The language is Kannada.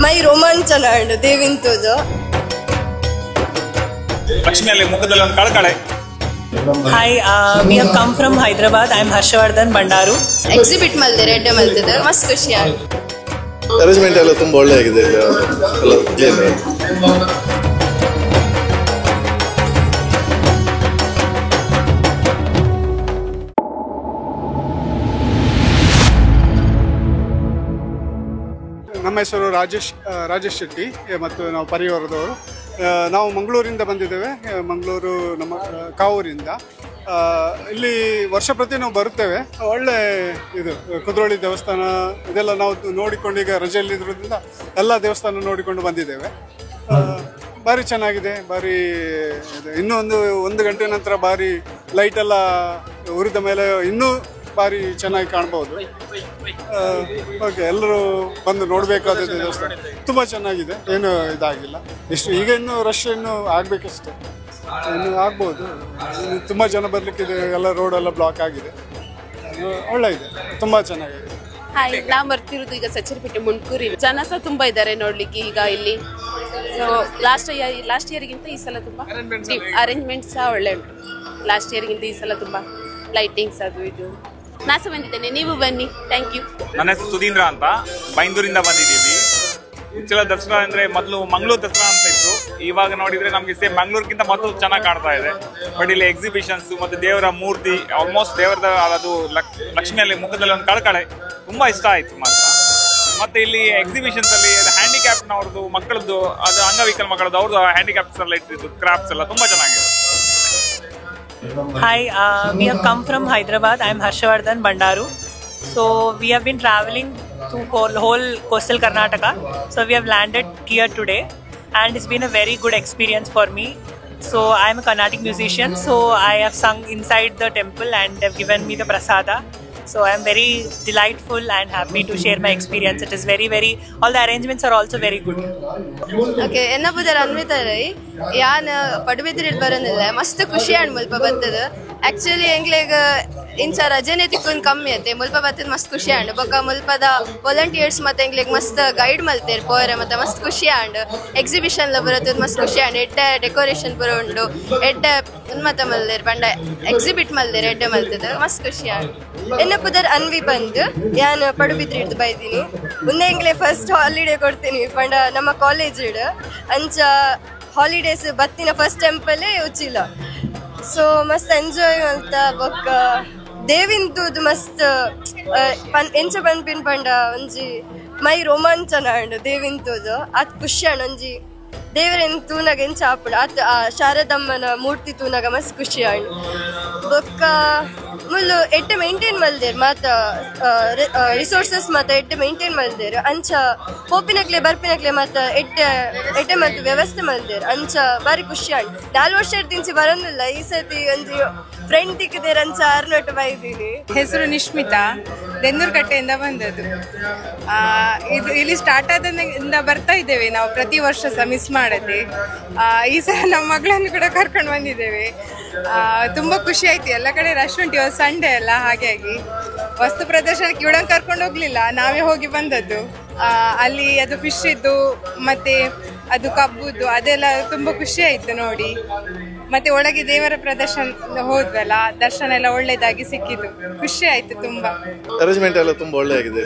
ಮೈ ರೋಮಾಂಚನ ಅಂಡ್ ದೇವಿಂತದ್ದು ಲಕ್ಷ್ಮಿಯಲ್ಲಿ ಮುಖದಲ್ಲಿ ಒಂದು ಕಳಕಳೆ. Hi, we have come from Hyderabad. I am Harshavardhan Bandaru. Exhibit ಮಲ್ದಿದೆ ಎಡ್ಡೆ ಮಲ್ತಿದೆ ಮಸ್ತ್ ಖುಷಿ ಆಯ್ತು. ಅರೇಂಜ್ಮೆಂಟ್ ಎಲ್ಲ ತುಂಬಾ ಒಳ್ಳೆ ಆಗಿದೆ. ನಮ್ಮ ಹೆಸರು ರಾಜೇಶ್ ಶೆಟ್ಟಿ ಮತ್ತು ನಾವು ಪರಿವಾರದವರು. ನಾವು ಮಂಗಳೂರಿಂದ ಬಂದಿದ್ದೇವೆ. ಮಂಗಳೂರು ನಮ್ಮ ಕಾವೂರಿಂದ. ಇಲ್ಲಿ ವರ್ಷ ಪ್ರತಿ ನಾವು ಬರುತ್ತೇವೆ. ಒಳ್ಳೆ ಇದು ಕುದ್ರೋಳಿ ದೇವಸ್ಥಾನ ಇದೆಲ್ಲ ನಾವು ನೋಡಿಕೊಂಡು ಈಗ ರಜೆಯಲ್ಲಿರೋದ್ರಿಂದ ಎಲ್ಲ ದೇವಸ್ಥಾನ ನೋಡಿಕೊಂಡು ಬಂದಿದ್ದೇವೆ. ಭಾರಿ ಚೆನ್ನಾಗಿದೆ. ಭಾರಿ ಇನ್ನೂ ಒಂದು ಗಂಟೆ ನಂತರ ಭಾರಿ ಲೈಟೆಲ್ಲ ಉರಿದ ಮೇಲೆ ಇನ್ನೂ ಭಾರಿ ಚೆನ್ನಾಗಿ ಕಾಣ್ಬೋದು. ಓಕೆ, ಎಲ್ಲರೂ ಬಂದು ನೋಡಬೇಕಾದ ದೇವಸ್ಥಾನ ತುಂಬ ಚೆನ್ನಾಗಿದೆ. ಏನು ಇದಾಗಿಲ್ಲ. ಇಷ್ಟು ಈಗ ಇನ್ನೂ ರಶ್ ಇನ್ನೂ ಆಗಬೇಕಷ್ಟೆ. ಇನ್ನು ಆಗ್ಬೋದು. ತುಂಬ ಜನ ಬರಲಿಕ್ಕಿದೆ. ಎಲ್ಲ ರೋಡೆಲ್ಲ ಬ್ಲಾಕ್ ಆಗಿದೆ. ಒಳ್ಳೆ ಇದೆ, ತುಂಬ ಚೆನ್ನಾಗಿದೆ. ಹಾಯ್, ನಾವು ಬರ್ತಿರೋದು ಈಗ ಸಚ್ಚರಿಪೇಟೆ ಮುಂಡ್ಕೂರಿ. ಜನ ಸಹ ತುಂಬಾ ಇದ್ದಾರೆ ನೋಡ್ಲಿಕ್ಕೆ ಈಗ ಇಲ್ಲಿ. ಸೊ ಲಾಸ್ಟ್ ಇಯರ್ಗಿಂತ ಈ ಸಲ ತುಂಬಾ ಅರೇಂಜ್ಮೆಂಟ್ ಸಹ ಒಳ್ಳೆ ಉಂಟು. ಲಾಸ್ಟ್ ಇಯರ್ಗಿಂತ ಈ ಸಲ ತುಂಬಾ ಲೈಟಿಂಗ್ಸ್ ಅದು ಇದು. ನಾಸ ಬಂದಿದ್ದೇನೆ, ನೀವು ಬನ್ನಿ. Thank you. ನನ್ನ ಹೆಸರು ಸುಧೀಂದ್ರ ಅಂತ, ಬೈಂದೂರಿಂದ ಬಂದಿದ್ದೀವಿ. ಉಚ್ಚಲ ದಸರಾ ಅಂದ್ರೆ ಮೊದಲು ಮಂಗಳೂರು ದಸರಾ ಅಂತ ಇತ್ತು. ಇವಾಗ ನೋಡಿದ್ರೆ ನಮ್ಗೆ ಸೇಮ್ ಮಂಗಳೂರಿಗಿಂತ ಮೊದಲು ಚೆನ್ನಾಗಿ ಕಾಣ್ತಾ ಇದೆ. ಬಟ್ ಇಲ್ಲಿ ಎಕ್ಸಿಬಿಷನ್ಸ್ ಮತ್ತೆ ದೇವರ ಮೂರ್ತಿ, ಆಲ್ಮೋಸ್ಟ್ ದೇವರದ ಅದು ಲಕ್ಷ್ಮಿಯಲ್ಲಿ ಮುಖದಲ್ಲಿ ಒಂದು ಕಳಕಳೆ ತುಂಬಾ ಇಷ್ಟ ಆಯ್ತು ಮಾತ್ರ. ಮತ್ತೆ ಇಲ್ಲಿ ಎಕ್ಸಿಬಿಷನ್ಸ್ ಅಲ್ಲಿ ಹ್ಯಾಂಡಿಕ್ಯಾಪ್ನವ್ರದ್ದು ಮಕ್ಕಳದ್ದು, ಅದು ಅಂಗವಿಕಲ ಮಕ್ಕಳದ್ದು, ಅವ್ರದ್ದು ಹ್ಯಾಂಡಿಕ್ಯಾಪ್ಸ್ ಎಲ್ಲ ಇಟ್ಟಿದ್ದು ಕ್ರಾಫ್ಟ್ಸ್ ಎಲ್ಲ ತುಂಬಾ ಚೆನ್ನಾಗಿದೆ. Hi, we have come from Hyderabad. I am Harshavardhan Bandaru. So we have been traveling to whole coastal Karnataka. So we have landed here today, and it's been a very good experience for me. So I am a Carnatic musician. So I have sung inside the temple, and they've given me the prasada. So I am very delightful and happy to share my experience. It is very all the arrangements are also very good. Okay, ಎನ್ನ ಪುದರ ಅನ್ವಿತಾರೆ ಯಾನ್ ಪಡುಬಿದ್ರಿ ಬರೋದಿಲ್ಲ. ಮಸ್ತ್ ಖುಷಿ ಆಂಡ್ ಮುಲ್ಪ ಬರ್ತದ. ಆಕ್ಚುಲಿ ಎಂಗ್ಲೆಗ್ ಇಂಚ ರಜೆನೆ ತಿಕ್ಕೊಂಡ್ ಕಮ್ಮಿ ಐತೆ. ಮುಲ್ಪ ಬರ್ತದ ಮಸ್ತ್ ಖುಷಿ ಆಂಡ್ ಬೊಕ್ಕ ಮುಲ್ಪದ ವಾಲಂಟಿಯರ್ಸ್ ಮತ್ತೆ ಎಂಗ್ಲೆಗ್ ಮಸ್ತ್ ಗೈಡ್ ಮಲ್ತೇರ್ ಪೋರೆ ಮತ್ತೆ ಮಸ್ತ್ ಖುಷಿ ಆಂಡ್ ಎಕ್ಸಿಬಿಷನ್ ಲ ಬರತ್ತದ ಮಸ್ತ್ ಖುಷಿ ಆಂಡ್ ಎಡ್ಡೆ ಡೆಕೋರೇಷನ್ ಪೂರ ಉಂಡು. ಎಡ್ಡೆ ಉನ್ಮತ ಮಲ್ದೇರ್ ಪಂಡ ಎಕ್ಸಿಬಿಟ್ ಮಲ್ದೇರ್ ಎಡ್ಡೆ ಮಲ್ತದ ಮಸ್ತ್ ಖುಷಿ ಆಂಡ್. ಎನ್ನ ಪುದರ್ ಅನ್ವಿ ಬಂದು ಯಾನ್ ಪಡುಬಿದ್ರಿ ಹಿಡ್ದು ಬೈದೀನಿ. ಮುಂದೆ ಎಂಗ್ಲೆ ಫಸ್ಟ್ ಹಾಲಿಡೇ ಕೊಡ್ತೀನಿ ಪಂಡ ನಮ್ಮ ಕಾಲೇಜ್ ಇಡ್ ಅಂಚ ಹಾಲಿಡೇಸ್ ಬತ್ತಿನ ಫಸ್ಟ್ ಟೆಂಪಲ್ ಉಚ್ಚಿಲ್ಲ. ಸೊ ಮಸ್ತ್ ಎಂಜಾಯ್ ಅಂತ ಬೊಕ್ಕ ದೇವಿಂದು ಮಸ್ತ್ ಎಂಚ ಪನ್ಪಿನ್ ಪಂಡ ಒಂಜಿ ಮೈ ರೋಮಾಂಚನ ಅಂಡ್ ದೇವಿಂತದ್ದು ಅತ್ ಖುಷಿ ಅಣ್ಣ. ಒಂಜಿ ದೇವರೇನು ತೂನಾಗ ಎಂಚ ಆಪುಂಡು ಅತ್ ಆ ಶಾರದಮ್ಮನ ಮೂರ್ತಿ ತೂನಾಗ ಮಸ್ತ್ ಖುಷಿ ಅಣ್ಣ. ಬೊಕ್ಕ ಮುಲ್ಲು ಎಡ್ಡೆ ಮೇಂಟೈನ್ ಮಲ್ದೇರ್ ಮಾತ ರಿಸೋರ್ಸಸ್ ಮಾತ ಎಡ್ಡೆ ಮೇಂಟೈನ್ ಮಲ್ದೇರ್ ಅಂಚ ಪೋಪಿನಕ್ಲೆ ಬರ್ಪಿನಕ್ಲೆ ಮಾತ ಎಡ್ಡೆ ಮತ್ತು ವ್ಯವಸ್ಥೆ ಮಲ್ದೇರ್ ಅಂಚ ಬಾರಿ ಖುಷಿ ಅಣ್ಣ. 4 ವರ್ಷ ಇರ್ದಿಂಚಿ ಬರೋದಿಲ್ಲ. ಈ ಸತಿ ಒಂದು ಫ್ರೆಂಡ್ ತಿಕ್ಕದೇರ್ ಅಂಚ ಆರ್ನೋಟ್ ಬೈದೀನಿ. ಹೆಸರು ನಿಶ್ಮಿತಾ, ದೆನ್ನೂರ್ಕಟ್ಟೆಯಿಂದ ಬಂದದ್ದು. ಇದು ಇಲ್ಲಿ ಸ್ಟಾರ್ಟ್ ಆದಿಂದ ಬರ್ತಾ ಇದ್ದೇವೆ ನಾವು ಪ್ರತಿ ವರ್ಷ ಸಹ ಮಿಸ್ ಮಾಡದೆ. ಈ ಸಲ ನಮ್ಮ ಮಗಳನ್ನು ಕೂಡ ಕರ್ಕೊಂಡು ಬಂದಿದ್ದೇವೆ. ತುಂಬ ಖುಷಿ ಆಯ್ತು. ಎಲ್ಲ ಕಡೆ ರಶ್ ಉಂಟು, ಇವತ್ತು ಸಂಡೇ ಅಲ್ಲ, ಹಾಗಾಗಿ ವಸ್ತು ಪ್ರದರ್ಶನಕ್ಕೆ ಇವಳನ್ನು ಕರ್ಕೊಂಡು ಹೋಗ್ಲಿಲ್ಲ, ನಾವೇ ಹೋಗಿ ಬಂದದ್ದು. ಅಲ್ಲಿ ಅದು ಫಿಶ್ ಇದ್ದು ಮತ್ತೆ ಅದು ಕಬ್ಬುದ್ದು ಅದೆಲ್ಲ ತುಂಬ ಖುಷಿ ಆಯ್ತು ನೋಡಿ. ಮತ್ತೆ ಒಳಗೆ ದೇವರ ಪ್ರದರ್ಶನ ಹೋದ್ವಲ್ಲ, ದರ್ಶನ ಎಲ್ಲ ಒಳ್ಳೇದಾಗಿ ಸಿಕ್ಕಿದ್ದು, ಖುಷಿ ಆಯ್ತು ತುಂಬಾ. ಅರೇಂಜ್ಮೆಂಟ್ ಎಲ್ಲ ತುಂಬಾ ಒಳ್ಳೆ ಆಗಿದೆ.